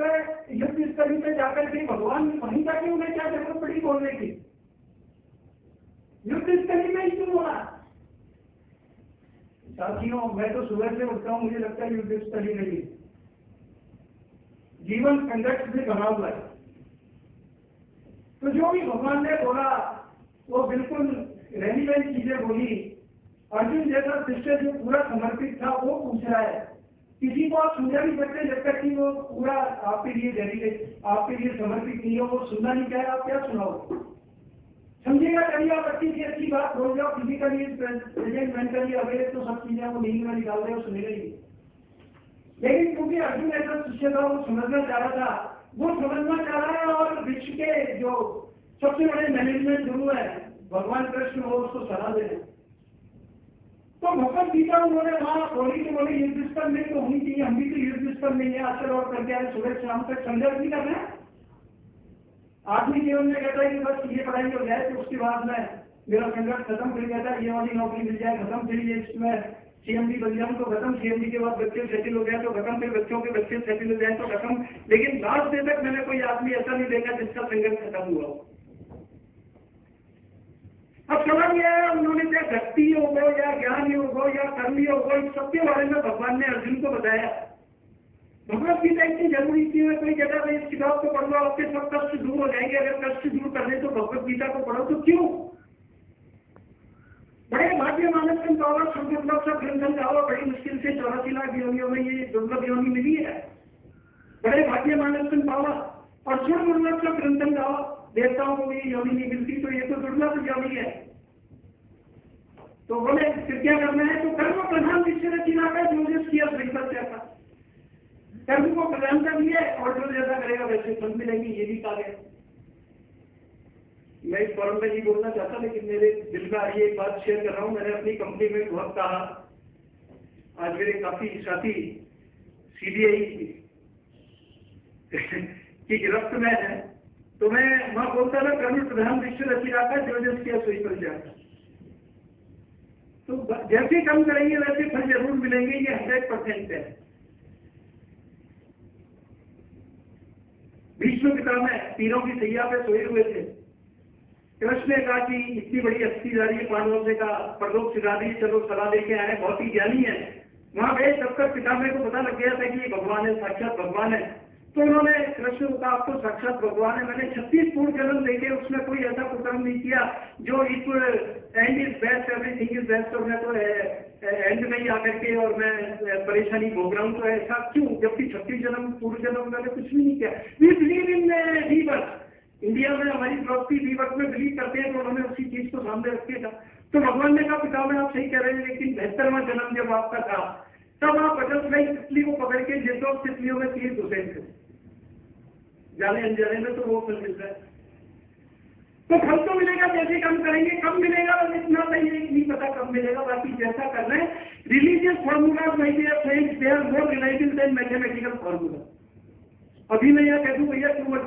युद्ध स्थली पे जाकर के भगवान वहीं जाके उन्हें क्या जरूरत पड़ी बोलने की? युद्ध स्थली में ही क्यों बोला? साथियों, मैं तो सुबह से उठता हूं, मुझे लगता है युद्ध स्थली नहीं, जीवन संघर्ष से बना हुआ है। तो जो भी भगवान ने बोला वो बिल्कुल रेलिवेंट चीजें बोली। अर्जुन जैसा शिष्य जो पूरा समर्पित था वो पूछ रहा है, किसी को आप समझा नहीं सकते जब तक कि वो पूरा आपके लिए डेडिकेट, आपके लिए समर्पित नहीं हो, वो सुनना नहीं चाहे, आप क्या सुनाओ? समझेगा कभी आप अच्छी बात बोल जाओ, फिजिकली प्रेजेंट, मेंटली अवेयर, तो सब चीजें वो नींद में निकाल दे, सुनेगा ही। लेकिन क्योंकि अर्जुन ऐसा शिष्य था, वो समझना चाह रहा था, वो समझना चाह रहा है। और विश्व के जो सबसे बड़े मैनेजमेंट गुरु है भगवान कृष्ण, वो उसको सलाह दे रहे। तो भगवत गीता उन्होंने वहां बोली तो बोले युद्ध स्थल में तो होनी चाहिए, हम भी तो युद्ध स्थल में है, आचर और करके आए, सुबह शाम तक संघर्ष नहीं करना है। आदमी जीवन में कहता है कि बस ये पढ़ाई हो जाए तो उसके बाद में मेरा संघर्ष खत्म, फिर कहता है ये वाली नौकरी मिल जाए खत्म, फिर ये इसमें सीएमडी बन जाऊं तो खत्म, सीएमडी के बाद बच्चे सेटल हो जाए तो खत्म, फिर बच्चों के बच्चे सेटल हो जाए तो खत्म। लेकिन लास्ट डे तक मैंने कोई आदमी ऐसा नहीं देखा जिसका संघर्ष खत्म हुआ हो। अब समझ गया उन्होंने, चाहे भक्ति योग हो या ज्ञान योग हो या कर्म योग हो, इस सबके बारे में भगवान ने अर्जुन को बताया। भगवत गीता इतनी जरूरी थी, कोई कहता है इस किताब को पढ़ लो आपके सब कष्ट दूर हो जाएंगे, अगर कष्ट दूर करने तो भगवत गीता को पढ़ो। तो क्यों? बड़े भाग्य मानव के पावा दुर्लभ सा ग्रंथन गावा, बड़ी मुश्किल से 84 लाख योनियों में ये दुर्लभ योनि मिली है। बड़े भाग्य मानव के पावा, और सुर दुर्लभ सा ग्रंथन गावा, देवताओं को ये योनि नहीं मिलती, तो ये तो दुर्लभ योनि है। तो बोले फिर क्या करना है? तो कर्म प्रधान विषय रचना का जो जिस किया श्रीपद जैसा कर्म को प्रदान कर लिया, और जो जैसा करेगा वैसे फल मिलेंगे, ये भी कहा गया। मैं इस फॉरम में नहीं बोलना चाहता, लेकिन मेरे दिल में आ रही एक बात शेयर कर रहा हूँ। मैंने अपनी कंपनी में बहुत कहा, आज मेरे काफी साथी सीबीआई की गिरफ्त में है, तो मैं वहां बोलता था कर्म प्रधान विश्व रचना का जो जिस किया सोई फल जाता। तो जैसे कम करेंगे वैसे फल जरूर मिलेंगे, ये 100% है। भीष्म पिता में तीरों की सैया पे सोए हुए थे। कृष्ण ने कहा कि इतनी बड़ी हस्ती जा रही है, पांडवों से कहा परलोक सिखा दी, चलो सलाह देके आए, बहुत ही ज्ञानी है। वहां गए, तब तक पितामह को पता लग गया था कि ये भगवान है, साक्षात भगवान है। तो उन्होंने कृष्ण को कहा आपको साक्षात भगवान है, मैंने 36 पूर्ण जन्म देके उसमें कोई ऐसा कुकर्म नहीं किया जो इस and is best, everything is best, और मैं तो एंड में ही आकर के और मैं परेशानी भोग रहा हूँ। तो ऐसा क्यों, जबकि 36 जन्म पूर्व जन्म मैंने कुछ भी नहीं किया। We believe in rebirth. India में हमारी फिलॉसफी रीबर्थ में बिलीव करते हैं, तो उन्होंने उसी चीज को सामने रखे था। तो भगवान ने कहा पितामह आप सही कह रहे हैं, लेकिन 72वां जन्म जब आपका था तब आप बटरफ्लाई तितली को पकड़ के जितों तितलियों में तीर घुसे थे, जाने अनजाने में, तो वो फल मिल रहा है। तो फल तो मिलेगा, जैसे कम करेंगे कम मिलेगा, और इतना नहीं पता कब मिलेगा। बाकी जैसा करना है, religious formula my dear friends, they are more reliable than mathematical formula. अभी मैं यह कह दूं भैया 2 ×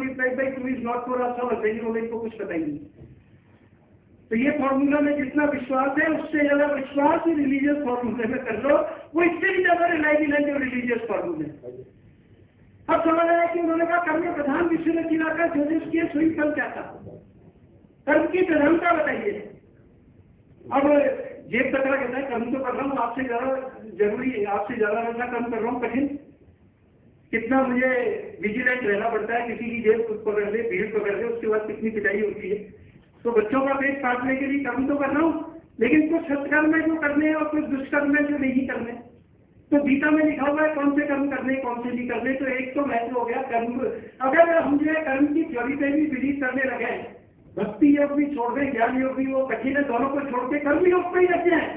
2 इज नॉट फॉर अस, सब बताइए, बोले इनको कुछ बताइए। तो ये फॉर्मूला में जितना विश्वास है, उससे ज्यादा विश्वास रिलीजियस फॉर्मूले में कर लो, वो इससे भी ज्यादा रिलायबल है जो रिलीजियस फॉर्मूले। अब समझ आया कि उन्होंने कहा कर्म प्रधान विषय रचना का जो जिसके सोई फल क्या था, कर्म की प्रधानता बताइए। अब जेब तकड़ा कहता है कर्म तो कर रहा हूँ, आपसे ज्यादा जरूरी है, आपसे ज्यादा वैसा कर्म कर रहा हूँ कठिन, कितना मुझे विजिलेंट रहना पड़ता है, किसी की जेब पकड़ ले, भीड़ पकड़ ले, उसके बाद कितनी पिटाई होती है। तो बच्चों का पेट काटने के लिए कर्म तो कर रहा हूँ, लेकिन कुछ सत्कर्म है जो करने हैं और कुछ दुष्कर्म है जो नहीं करने। तो गीता में लिखा हुआ है कौन से कर्म करने कौन से नहीं करने। तो एक तो महत्व हो गया कर्म। अगर हम जो है कर्म की थ्योरी पे भी बिलीव करने लगे, भक्ति योग भी छोड़ दें, ज्ञान योग भी, वो कठिन है, दोनों को छोड़ के कर्म योग पे ही रखे हैं,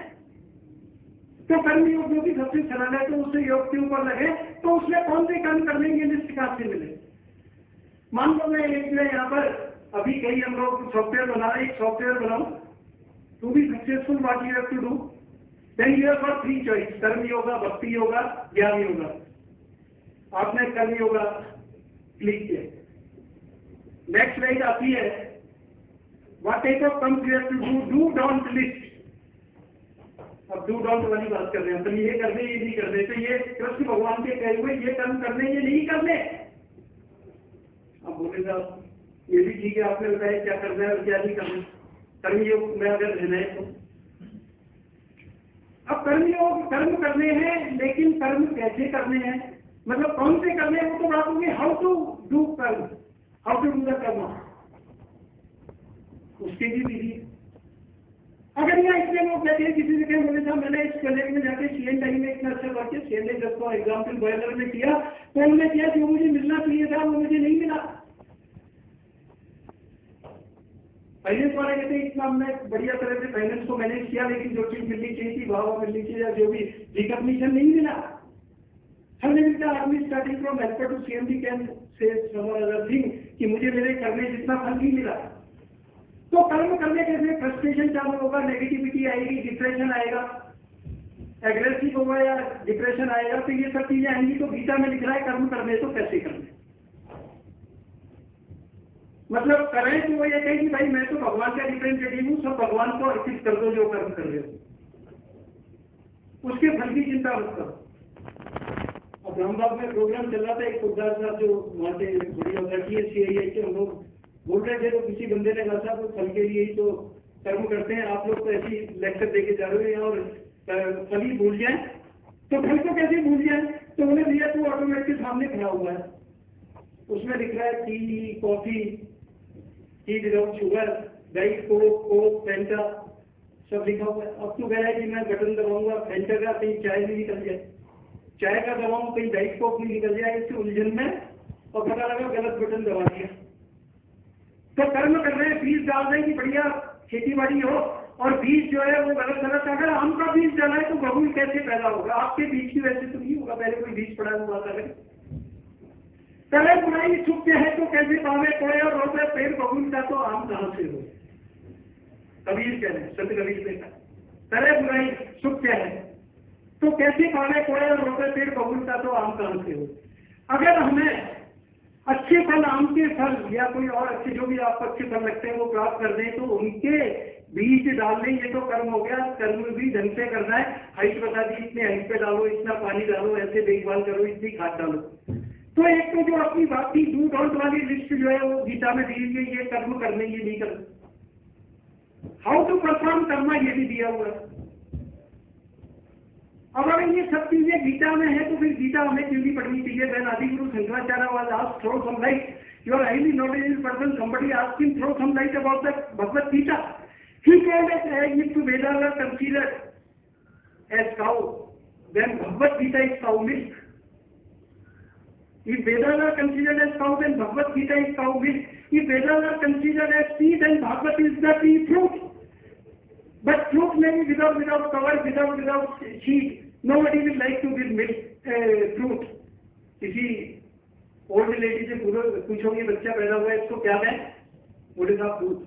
तो कर्म योग जो भी सबसे सरल है, तो उससे योग के ऊपर लगे, तो उसमें कौन से कर्म करने के लिस्ट कहाँ से मिले। मान लो मैं एक यहाँ पर अभी कई हम लोग सॉफ्टवेयर बना रहे, एक सॉफ्टवेयर बनाओ, to be successful what you have to do, then you have got 3 choice, karma yoga, bhakti yoga, gyan yoga. आपने कर्म योगा क्लिक किया, नेक्स्ट लाइन आती है what type of karma you have to do, do don't list. अब डू डोंट वाली बात कर रहे हैं, तो ये करने ये नहीं करने, तो ये कृष्ण भगवान के कहे हुए ये कर्म करने ये नहीं करने। बोले साहब ये भी ठीक है, आपने बताया क्या करना है और क्या नहीं करना, कर्मयोग में अगर रहना है तो। अब कर्मयोग कर्म करने हैं, लेकिन कर्म कैसे करने हैं, मतलब कौन से करने हैं, वो तो बात होगी हाउ टू डू कर्म, हाउ टू डू द कर्म, उसके भी विधि। अगर यहाँ इसलिए लोग कहते हैं, किसी से कहें बोले साहब मैंने इस कॉलेज में जाके CNI में इतना अच्छा करके CNI जब को एग्जाम्पल बॉयलर में किया, तो उन्होंने किया जो मुझे मिलना चाहिए था वो मुझे नहीं मिला। फाइनेंस वाले कहते हैं इतना हमने बढ़िया तरह से फाइनेंस को मैनेज किया, लेकिन जो चीज मिलनी चाहिए थी वाह मिलनी चाहिए, या जो भी रिकॉग्निशन नहीं मिला। हमने मिलता आदमी starting from helper to CMD can say other thing कि मुझे मेरे करने जितना फल नहीं मिला। तो कर्म करने के लिए फ्रस्ट्रेशन चालू होगा, नेगेटिविटी आएगी, डिप्रेशन आएगा, एग्रेसिव होगा या डिप्रेशन आएगा, तो ये सब चीजें आएंगी। तो गीता में लिख रहा है कर्म करने तो कैसे करने, मतलब करें तो वो ये कहे कि भाई मैं तो भगवान का रिप्रेजेंटेटिव हूँ, सब भगवान को अर्पित कर दो जो कर्म कर रहे हो, उसके फल की चिंता मत करो। अब रामबाग में प्रोग्राम चल रहा था, एक खुददार साहब जो वहाँ से बड़ी अथॉरिटी है CII के, हम लोग बोल रहे थे, तो किसी बंदे ने कहा था तो फल के लिए ही तो कर्म करते हैं, आप लोग तो ऐसी लेक्चर देके जा रहे हैं और फल ही भूल जाए, तो फल को कैसे भूल जाए। तो उन्हें दिया तो ऑटोमेटिक के सामने खड़ा हुआ है, उसमें लिख रहा है tea coffee, tea without sugar, diet Coke Fanta सब लिखा हुआ है। अब तो गया है कि मैं बटन दबाऊंगा फेंटा का, कहीं चाय नहीं निकल जाए, चाय का दबाऊं कहीं डाइट कोक नहीं निकल जाए, इससे उलझन में और पता लगा गलत बटन दबा दिया। तो कर्म कर रहे हैं, बीज डाल रहे हैं कि बढ़िया खेती बाड़ी हो, और बीज जो है वो गलत गलत, अगर आम का बीज डाला है तो बबूल कैसे पैदा होगा, आपके बीज की वजह से तो नहीं होगा, पहले कोई बीज पड़ा हुआ था। करे बुराई सुख है तो कैसे पावे कोई, और रोपे पेड़ बबूल का तो आम कहां से हो, कबीर कह रहे, संत कबीर ने कहा करे बुराई सुख है तो कैसे पावे कोई, और रोपे पेड़ बबूल का तो आम कहां से हो। अगर हमें अच्छे फल, आम के फल या कोई और अच्छे जो भी आपको अच्छे फल लगते हैं वो प्राप्त कर दें, तो उनके बीज डालने, ये तो कर्म हो गया। कर्म भी ढंग से करना है, हाइट बता दी, इतने हाइट पे डालो, इतना पानी डालो, ऐसे देखभाल करो, इतनी खाद डालो। तो एक तो जो अपनी बात की डू डोंट वाली लिस्ट जो है वो गीता में दी हुई है, ये कर्म करने, ये नहीं करना, हाउ टू परफॉर्म करना ये भी दिया हुआ है। अब अगर ये सब चीजें गीता में है तो फिर गीता हमें क्यों नहीं पढ़नी चाहिए। When Adiguru Shankaracharya was asked throw some light, you are highly knowledgeable person, somebody asked him throw some light about the Bhagavad Gita. He told us if Vedas are considered as cow, then Bhagavad Gita is cow milk. If Vedas are considered as cow, then Bhagavad Gita is cow milk. If Vedas are considered as tree, then Bhagavad is the tree fruit. But fruit may be without cover, without seed. Nobody will like to give milk, fruit. किसी old lady से पूछोगे बच्चा पैदा हुआ है इसको क्या है, बोले साहब दूध,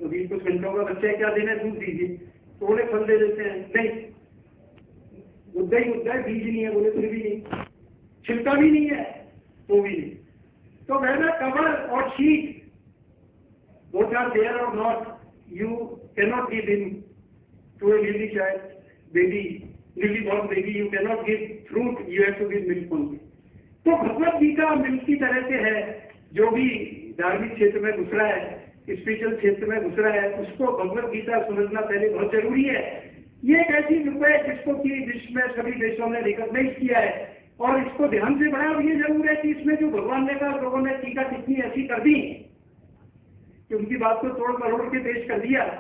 अभी कुछ घंटों का बच्चा है क्या देना है, दूध दीजिए, तो बोले फल दे देते हैं, नहीं मुद्दा ही मुद्दा है, बीज नहीं है, बोले फिर भी नहीं, छिलका भी नहीं है तो भी नहीं। तो वैसा कवर और शीट बोथ आर देयर और not, you cannot give him to a newly child baby, newly born baby, you cannot give fruit, you have to give milk only. तो भगवत गीता मिल्क की तरह से है, जो भी धार्मिक क्षेत्र में घुस रहा है, स्पिरिचुअल क्षेत्र में घुस रहा है, उसको भगवत गीता समझना पहले बहुत जरूरी है। ये एक ऐसी बुक है जिसको कि विश्व में सभी देशों ने रिकॉग्नाइज किया है, और इसको ध्यान से पढ़ा। ये जरूर है कि इसमें जो भगवान ने कहा लोगों ने टीका कितनी ऐसी कर दी कि उनकी बात को तोड़ मरोड़ के पेश कर दिया।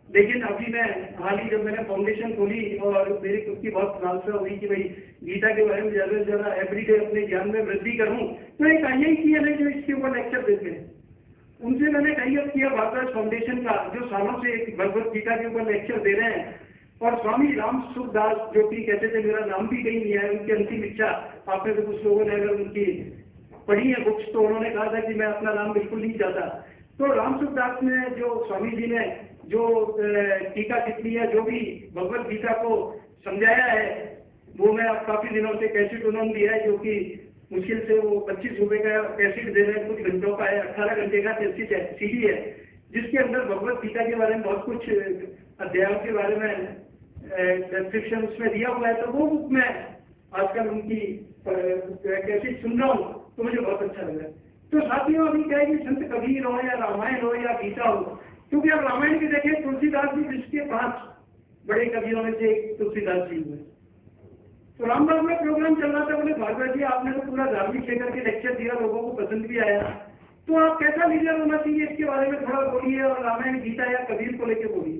लेकिन अभी मैं हाल ही जब मैंने फाउंडेशन खोली और मेरी खुद की बहुत लालसा हुई कि भाई गीता के बारे में ज्यादा से ज्यादा एवरीडे अपने ज्ञान में वृद्धि करूं, तो एक IITL है जो इसके ऊपर लेक्चर देते हैं, उनसे मैंने टाइप किया भारद्वाज फाउंडेशन का, जो सालों से भगवत गीता के ऊपर लेक्चर दे रहे हैं। और स्वामी राम सुखदास जो कि कहते थे मेरा नाम भी कहीं नहीं है, उनकी अंतिम इच्छा, आपने तो कुछ लोगों ने अगर उनकी पढ़ी है बुक्स तो उन्होंने कहा था कि मैं अपना नाम बिल्कुल नहीं चाहता। तो राम सुखदास ने, जो स्वामी जी ने जो टीका टिप्पणी है, जो भी भगवत गीता को समझाया है, वो मैं अब काफी दिनों से कैसेट उन्होंने दिया है, जो कि मुश्किल से वो 25 रुपए का कैसेट दे रहे हैं, कुछ घंटों का है, 18 घंटे का CD है, जिसके अंदर भगवत गीता के बारे में बहुत कुछ अध्यायों के बारे में डिस्क्रिप्शन उसमें दिया हुआ है। तो वो बुक में आजकल उनकी कैसेट सुन रहा हूँ, तो मुझे बहुत अच्छा लगा। तो साथियों अभी क्या है कि संत कबीर हो या रामायण हो या गीता हो, क्योंकि आप रामायण की देखें तुलसीदास जी विश्व के 5 बड़े कवियों में से एक तुलसीदास जी हुए। तो रामबाग में प्रोग्राम चल रहा था, बोले भागवत जी आपने तो पूरा धार्मिक लेकर के लेक्चर दिया, लोगों को पसंद भी आया, तो आप कैसा लीडर होना चाहिए इसके बारे में थोड़ा बोलिए, और रामायण गीता या कबीर को लेकर बोलिए।